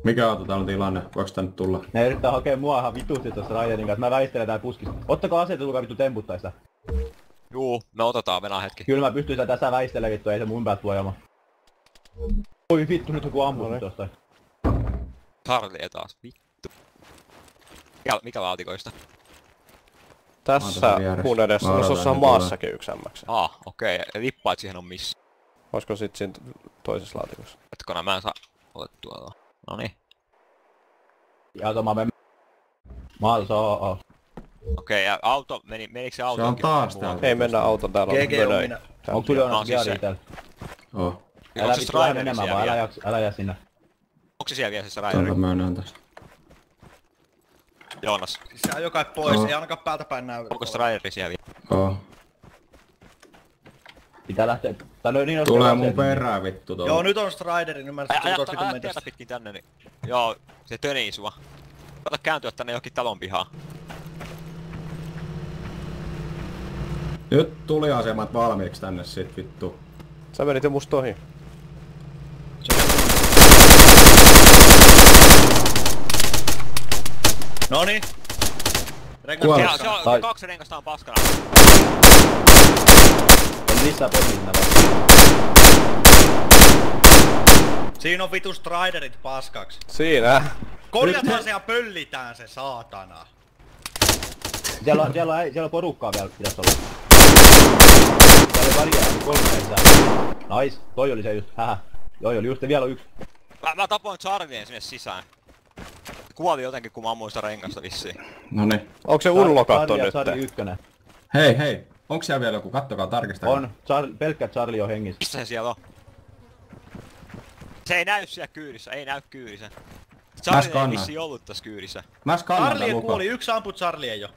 Mikä auto täällä on tilanne? Voiko tänne tulla? Ne yrittää hakea mua ihan vitusti tossa Raidenin kanssa. Mä väistelen tää puskista. Ottakaa aseet, tulkaa vittu temputtaista. Juu, me otetaan venää hetki. Kyllä mä pystyn tässä väistelemään vittu, ei se mun päät tuojama. Oi vittu, nyt joku ammut tosta. Charlie taas, vittu. Mikä laatikoista? Tässä mun edessä, no se on maassakin yksi MX. Okei. Lippaat siihen on missä. Olisiko sit siinä toisessa laatikossa? Etkona mä en saa otettua. Noniin. Ja mä menen. Maalta Okei, ja auto, menikö se auto? Se on taas täällä. Ei mennä auton, täällä on minä. Onko tuli Joonas viari täällä? Oo. Älä vittu lähde menemään vaan, älä jää sinne. Onko se siellä vielä se Raideri? Tuolta myönnään tästä. Joonas. Siis se ajoi kai pois, ei ainakaan päältä päin näy. Onko se Raideri siellä vielä? Oo. Pitää lähteä. Niin tulee mun perään vittu tuolla. Joo, nyt on Strideri, niin mä Ajat tietä pitkin tänne, niin... Joo, se tönii sua. Ota kääntyä tänne johonkin talon pihaan. Nyt tuli asemat valmiiksi tänne sit vittu. Sä menit jo musta ohi. Noniin. Rengas se on 2 rengasta on paskana. On lisää potinna vaan. Siinä on vitu Striderit paskaks. Siinä. Korjataan se ja pöllitään se, saatana. Siellä on porukkaa vielä pitäis olla. Siellä oli varjaa, 3 sisään. Nice, toi oli se just, Joo, oli just vielä yksi. Mä tapoin Charlien sinne sisään. Kuoli jotenkin kun mä ammuin sitä rengasta vissiin. Noniin. Onko se ullokatto nyt? Charlie 1. Hei. Onks siellä vielä joku? Kattokaa, tarkistakaa. On. Pelkkä Charlie on hengissä. Missä se siellä on? Se ei näy siellä kyydissä, ei näy kyydissä. Charlie ei vissiin ollut tässä kyydissä. Mä skannan tän Charlie lukon. kuoli, yksi amput Charlie jo.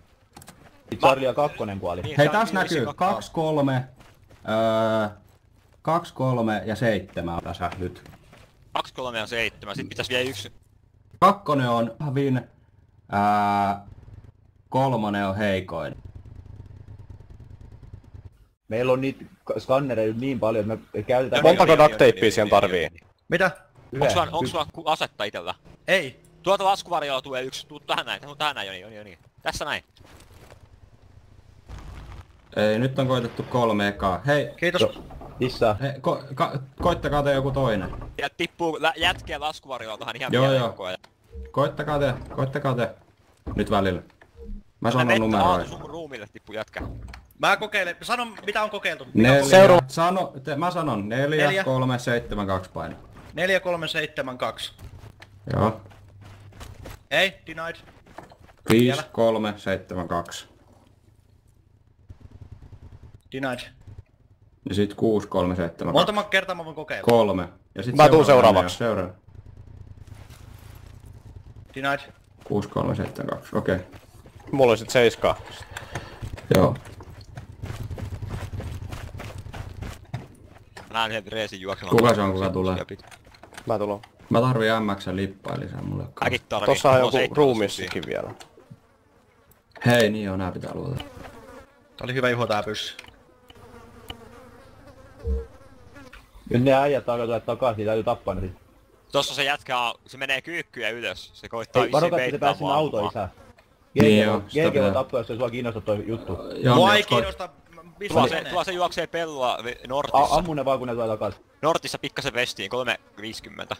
Charlie 2 kuoli. Niin, Hei, taas näkyy 2, 3, 2, 3 ja 7 on tässä nyt. 2, 3 ja 7, sit pitäis vielä yksi. 2 on vahvin, 3 on heikoin. Meillä on niitä skannereita niin paljon, että me käytetään... Montako duct-tapea siihen tarvii? Mitä? Onks sulla asetta itellä? Ei. Tuolta laskuvarjolla tulee yksi, tuu tähän näin, Joni. Tässä näin. Ei, nyt on koitettu 3 ekaa. Hei, Kiitos. Missä? hei koittakaa te joku toinen. Ja tippuu jätkeä laskuvarjolla tähän ihan Joo, vielä joo. koko ajan. Koittakaa te. Nyt välillä. Mä sanon numeroja. Sun ruumille tippu jätkä. Mä kokeilen, sano mitä on kokeiltu. 4, Seuraava. mä sanon 4, 3, 7, 2 paino. 4, 3, 7, 2. Joo. Ei, denied. 5, 3, 7, 2. Denied. Ja sit 6, 3, 7, 2. Monta kertaa mä voin kokeilla? 3. Ja sit Mä tuun seuraavaksi. Seuraava. Denied. 6, 3, 7, 2. Okei. Mulla oli sit 7. Joo. Mä näen yhden reesin juoksemaan. Kuka se on, kuka tulee? Mä tulon. Mä tarvii MX:n lippaa lisää mulle. Mäkin tarvii. Tossa on Mulla joku 7 ruumissakin vielä. Hei, niin on, nää pitää luoda. Tää oli hyvä juho tää pyssy. Nyt ne äijät alkaa tulla takaisin, niin täytyy tappaa ne sit. Tossa se jätkä se menee kyykkyä ylös. Se koittaa Ei, varokaa, että se pääsi sinne autoon isää. Niin joo, sitä GG voi pitää. tappaa, jos ei sua kiinnosta toi juttu. Mua ei kiinnosta, missä Tuolla se juoksee pelloa Nortissa. Ammu ne vaan kun ne tulee takaisin. Nortissa pikkasen vestiin, 350.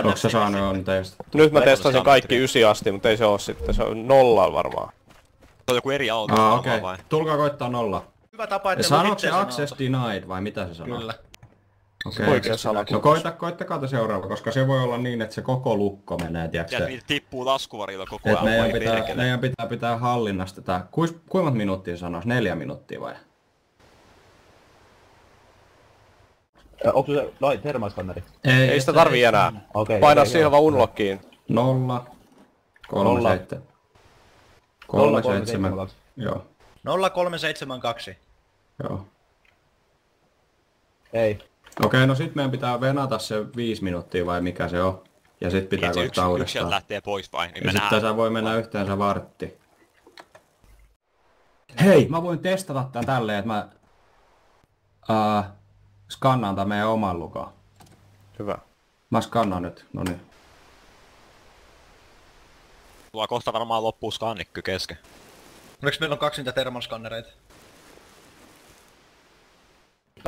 Onks sä saanut on teistä? Nyt mä testasin kaikki 9 asti, mutta ei se oo sitten. Se on 0 varmaan. Se on joku eri auto. Okei. Tulkaa koittaa 0. Hyvä tapa, että Sanooko se access denied vai mitä se sanoo? Kyllä. Okei. Oikein salakuva. No koittakaa te seuraava, koska se voi olla niin, että se koko lukko menee, tiiäks Ja se. niitä tippuu laskuvarilla koko Et ajan. meidän pitää pitää hallinnasta tää. Kuinka minuuttia sanois? 4 minuuttia vai? Onko se termalskanneri? Ei sitä tarvii enää. Okei. Painaa siihen vaan unlockiin. 0, 3, 7. 3, 7. 2. Joo. 0372. Joo. Ei. Okei, no sit meidän pitää venata se 5 minuuttia vai mikä se on. Ja sit pitää koittaa Yksi sieltä uudestaan. lähtee pois vai? Niin Ja sit tässä voi mennä yhteensä vartti. Hei, mä voin testata tän tälleen, että mä skannaan tän meidän oman lukaan. Hyvä. Mä skannaan nyt, noniin. Tuo kohta varmaan loppuu skannikky kesken. Oliko meillä on 2 niitä thermalskannereita?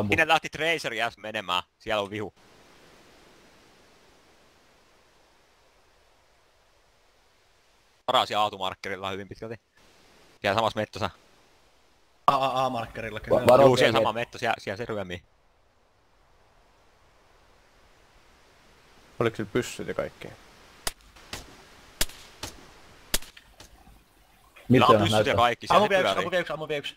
Sinne lähti Tracer jäs menemään. Siellä on vihu. Varasi aatumarkkerilla hyvin pitkälti. Siellä samassa mettässä. A-markkerilla kyllä. Juu, siellä sama mettä, siellä se ryömii. Oliko sillä pyssyt ja kaikki? Sillä on pyssyt ja kaikki, siellä Ammu vie yksi.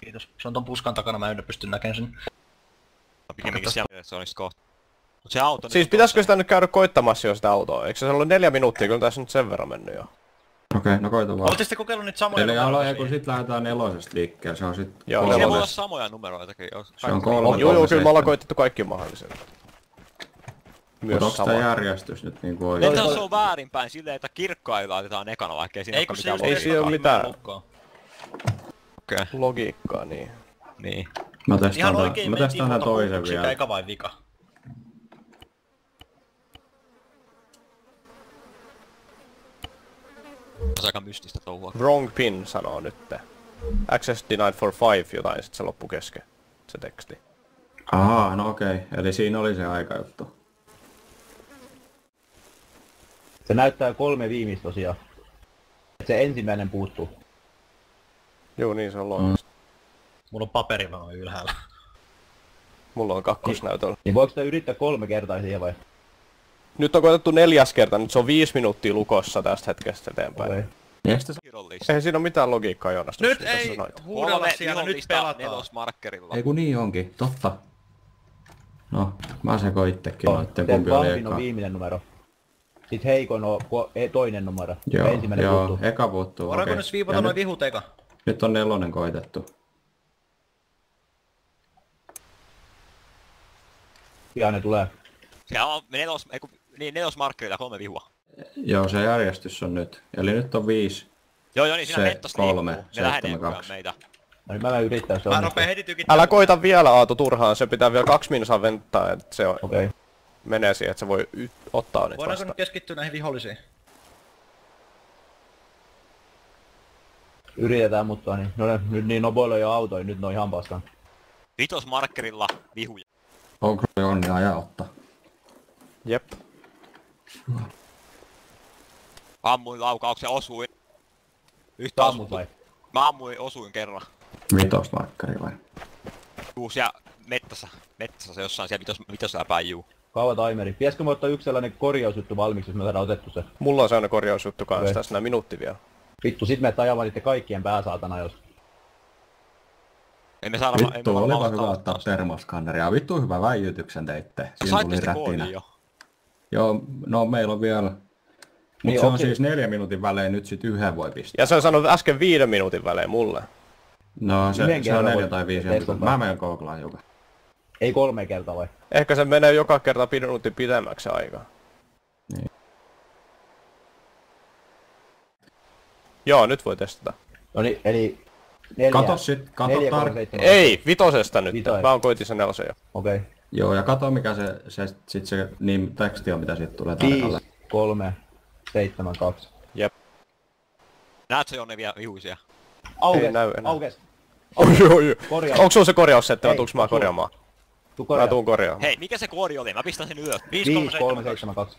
Kiitos. Se on ton puskan takana, mä en pysty näkemään sen. Pikemminkin siellä se olisi kohta. Mut se auto... Siis pitäisikö sitä nyt käydä koittamassa jo sitä autoa? Eikö se ollut 4 minuuttia, kyllä tässä nyt sen verran mennyt jo? Okei, no koita vaan. Ootte sitten kokeillut niitä samoja Eli numeroita kun sit lähdetään 4 liikkeelle, se on sit Joo, Siinä voi olla 3. samoja numeroitakin. Se on 3. Joo, kyllä me ollaan koitettu kaikki mahdolliset. Mutta onks tää järjestys nyt niinku oikein? Entä se on väärinpäin silleen, että kirkkailla laitetaan ekana, vaikkei siinä Ei kun olekaan se mitään just Ei siinä oo mitään Okei. logiikkaa, niin. Niin. Mä Ihan testaan oikein tän toisen huutuksi, vielä. eikä vain vika. Se on aika mystistä touhua. Wrong pin sanoo nytte. Access denied for 5 jotain, sit se loppu kesken. Se teksti. Ahaa, no okei. Eli siinä oli se aikajuttu. Se näyttää 3 viimeistä tosiaan. Et se ensimmäinen puuttuu. Joo, niin se on loogista. Mulla on paperi vaan ylhäällä. Mulla on kakkosnäytöllä. Niin voiko sitä yrittää 3 kertaa siihen vai? Nyt on koetettu 4. kerta, nyt se on 5 minuuttia lukossa tästä hetkestä eteenpäin. Okei. Eihän siinä ole mitään logiikkaa, Jonas. Nyt mitä sä ei sanoit. huudella siellä, nyt pelataan. Nelosmarkkerilla. Ei kun niin onkin, totta. No, mä sekoin ittekin noitten Se kumpi oli vahvin on eka. viimeinen numero. Sitten heikoin on toinen numero. Joo, Ensimmäinen joo, puuttuu. eka puuttuu, Voidaanko okei. nyt sviipata Ja noin vihut eka? nyt on 4 koitettu. Pian ne tulee. Siellä on nelosmarkkerilla 3 vihua. Joo, se järjestys on nyt. Eli nyt on 5. Joo, niin siinä Se, mettas 3, liikkuu. Ne 7, lähenee kyllä 2. meitä. No niin mä yrittää, jos se Mä onnistuu. rupeen heti tykittämään. Älä koita vielä Aatu turhaan, se pitää vielä 2 minuuttia venttaa, että se Okei. menee siihen, että se voi ottaa niitä Voidaanko vastaan. nyt keskittyä näihin vihollisiin? Yritetään, mutta niin. No ne, nyt niin noboilla jo autoja, nyt ne on ihan paskan. Vitosmarkkerilla vihuja. Onko se onni ajaa ottaa? Jep. Ammuin laukauksen, osuin. Yhtä Ammut vai? Mä ammuin, osuin kerran. Vitosmarkkari vai? Juu, siellä mettässä se jossain siellä vitosella päin, juu. Kauan timeri. Pitäisikö me ottaa yksi sellainen korjausjuttu valmiiksi, jos me saadaan otettu se? Mulla on sellainen korjausjuttu kanssa, Okei. tässä nää minuutti vielä. Vittu, sit me ajamaan niitten kaikkien pääsaatana, jos... Emme saada... Vittu, olipa hyvä ottaa termoskanneria. Vittu hyvä väijytyksen teitte. Siinä Saitte tuli sitä rätinä. koodin jo. Joo, no meillä on vielä. Mut Niin, se on onko- siis 4 minuutin välein, nyt sit 1 voi pistää. Ja se on sanonut äsken 5 minuutin välein mulle. No se, Yhden se on kerran 4 voi tai 5 testata. minuutin. Mä menen googlaan hiukan. Ei 3 kertaa vai? Ehkä se menee joka kerta minuutin pidemmäksi se aika. Niin. Joo, nyt voi testata. No niin, eli... 4. Kato sit, kato 4, 3, tarkkaan. 7. Ei, 5 nyt. Vitonen. Mä oon koitin sen 4 jo. Okei. Joo, ja kato mikä se niin teksti on, mitä siitä tulee 5, tarkalleen. 3, 7, 2. Jep. Näetkö Jonne vielä vihuisia? Aukes, Ei näy enää. aukes. Oi. Korjaus. Onko sulla se korjaussetti vai Ei, tuunko mä sulla. korjaamaan? Tuu Mä korjaa. tuun korjaamaan. Hei, mikä se koodi oli? Mä pistän sen ylös. 5, 5, 3, 3, 7, 2.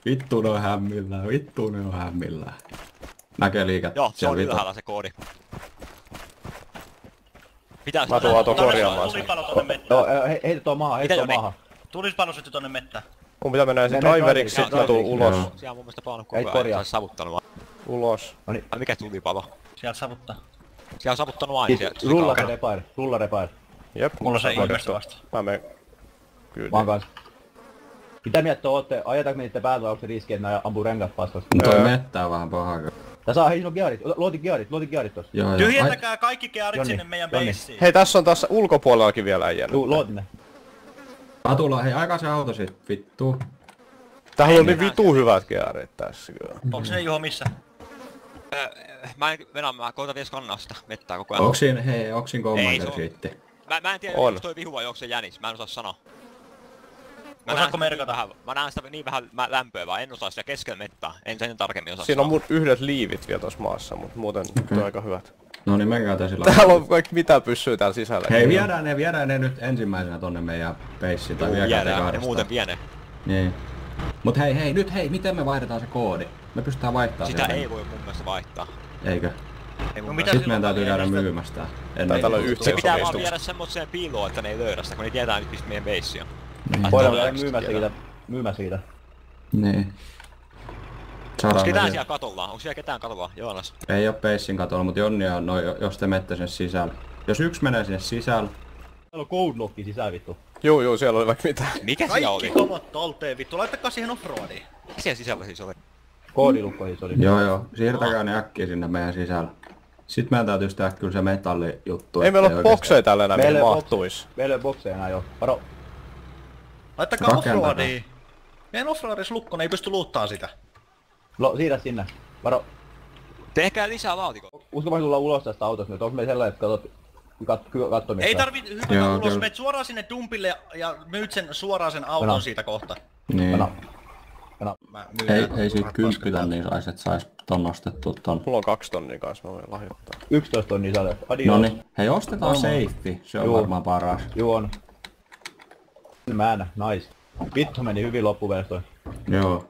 Vittu ne on hämmillään, vittu ne on hämmillään. Näkee liiket. Joo, se siellä on vito- ylhäällä se koodi. Pitää Mä tuun Aatu korjaamaan sen. Tulipalo tonne mettään. Joo, heitä tuo maahan, heitä Mitä tuo Joni? maahan. Tulipalo sytty tonne mettään. Mun pitää mennä ensin Mene driveriksi, sit mä tuun driveriksi. ulos. Joo. Siellä on mun mielestä paljon Ei koko korjaa. ajan. Se olisi savuttanut vaan. Ulos. Ai mikä tulipalo? Sieltä savuttaa. Siellä on savuttanut aina. Sitten rulla se repair, rulla repair. Jep. Mulla on se Mä ihmestä vasta. Mä menen. Kyllä. Mä oon kans. Mitä mieltä ootte? Ajetaanko me niitten päällä vai onko se riski, että nää ampuu rengas paskasta? No toi mettä on vähän paha. Tässä on, hei, no gearit. Luotin gearit tossa. Joo, joo. Tyhjentäkää kaikki kearit Jonni, sinne meidän Jonni. beissiin. Hei, tässä on taas ulkopuolellakin vielä äijä. Luotin ne. Atulla, hei aika se auto sit, vittu. Täällä on niin vitu hyvät gearit tässä kyllä. Onks ne Juho missä? Mä koitan vielä skannaa sitä mettää koko ajan. Onks siinä, hei, onks siinä Ei, se commander on. shiitti? Mä en tiedä, On. onko toi vihu vai onko se jänis. Mä en osaa sanoa. Osaatko merkata? Mä näen sitä niin vähän lämpöä vaan, en osaa sitä keskellä mettää. En sen tarkemmin osaa. Siinä on mun yhdet liivit vielä tossa maassa, mut muuten on aika hyvät. No niin, menkää sillä. Täällä on vaikka mitä pyssyy täällä sisällä. Hei, viedään ne nyt ensimmäisenä tonne meidän peissiin. Tai viedään te ne kahdestaan. muuten vie ne. Niin. Mut hei, miten me vaihdetaan se koodi? Me pystytään vaihtamaan Sitä ei voi mun mielestä vaihtaa. Eikö? Ei No mun mitä Nyt silloin meidän täytyy käydä näistä- myymästä. Tai täällä on Se pitää vaan yhteensopistus. viedä semmoiseen piiloon, että ne ei löydä sitä, kun ne tietää nyt mistä meidän beissi on. Voidaan käydä myymässäkin tää. Niin. Onks ketään siellä katolla? Onks siellä ketään katolla, Joonas? Ei oo peissin katolla, mut Jonni on jos te menette sinne sisälle. Jos yksi menee sinne sisälle. Täällä on code locki sisään vittu. Juu, siellä oli vaikka mitä. Mikä siellä Kaikki oli? komot tolteen vittu, laittakaa siihen offroadiin. Mikä siellä sisällä siis oli? Koodilukko siis oli. Joo, siirtäkää ne äkkiä sinne meidän sisälle. Sitten meidän täytyy tehdä kyllä se metallijuttu. Ei meillä oo bokseja täällä enää, mihin Meillä ei mahtuis. Meillä ei oo bokseja enää jo. Varo. Laittakaa Rakentakaa. offroadiin. Meidän offroadissa lukko, ne ei pysty luuttaa sitä. Siirrä sinne. Varo. Tehkää lisää laatikoita. Usko vaan tulla ulos tästä autosta nyt. Onko meillä sellainen, että kattomista? Ei tarvi hypätä Joo, ulos, kyllä. meet suoraan sinne dumpille ja myyt sen suoraan sen auton Anna. siitä kohta. Niin. Anna. Mä myyn Ei siitä rahat 10 paskat. tonnia sais, et sais ton nostettua ton. Mulla on 2 tonnia kanssa, mä voin lahjoittaa. 11 tonnia saada. Adios. Noniin. Hei, ostetaan safety. Se on Joo. varmaan paras. Juu on. Määnä, nice. Vittu meni hyvin loppuverstoin. Joo.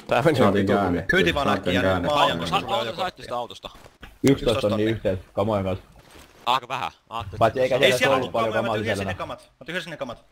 Tää meni Saatiin vitun käänne. hyvin. Kyytivanakki ja Saatiin nyt käänne. maa Saitte sitä autosta. 11 tonnia tonnia. yhteensä kamojen kanssa. Aika vähän. Ajattelin, Paitsi eikä Ei siellä siellä ollut on paljon kamoja, mä kamaa tyhjensin sisällä. ne kamat. Mä tyhjensin ne kamat.